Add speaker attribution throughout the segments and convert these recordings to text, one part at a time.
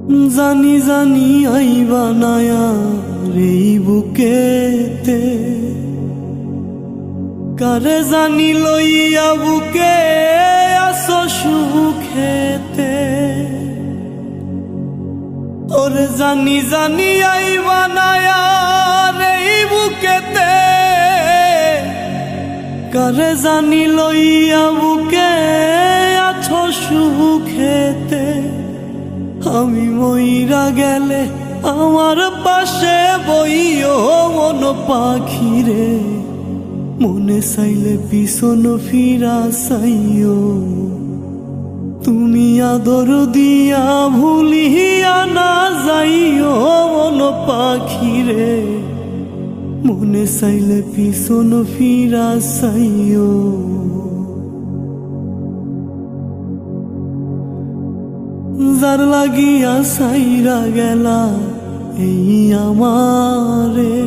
Speaker 1: জানি জানি আইবা নায়া এই বুকেতে, কারে জানি লইয়া বুকে আসো সুখেতে। ওরে জানি জানি আইবা নায়া এই বুকেতে, কারে জানি লইয়া বুকে আছো সুখেতে। আমি মইরা গেলে আমার পাশে বইও মন পাখিরে, মনে চাইলে পিছন ফিরা চাইও। তুমি আদর দিয়া ভুলিয়া না যাইও মন পাখিরে, মনে চাইলে পিছন ফিরা চাইও। যার লাগিয়া সাইরা গেলা এই আমারে,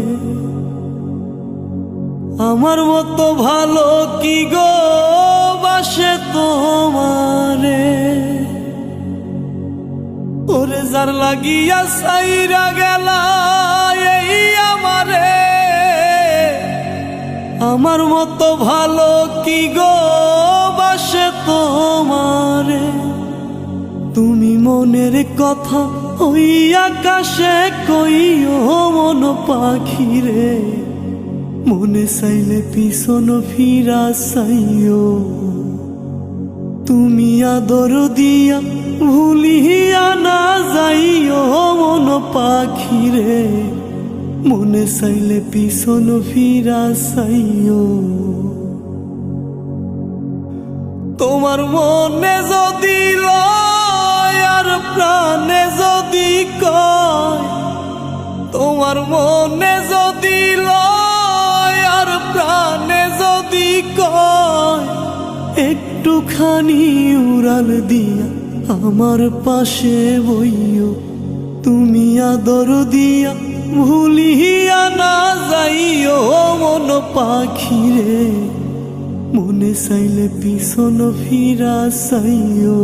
Speaker 1: আমার মতো ভালো কি গো বাসে তোমারে। ওরে যার লাগিয়া সাইরা গেলা এই আমারে, আমার মতো ভালো কি গো বাসে তোমারে। তুমি মনের কথা ওই আকাশে কইও মন পাখিরে, মনে চাইলে পিছন ফিরা চাইও। তুমি আদর দিয়া ভুলিয়া না যাইও মন পাখিরে, মনে চাইলে পিছন ফিরা চাইও। তোমার মনে যদি প্রাণে যদি কয়, তোমার মনে যদি লয় আর প্রাণে যদি কয়, একটুখানি উড়াল দিয়া আমার পাশে বইও। তুমি আদর দিয়া ভুলিয়া না যাইও মন পাখিরে, মনে চাইলে পিছন ফিরা চাইও।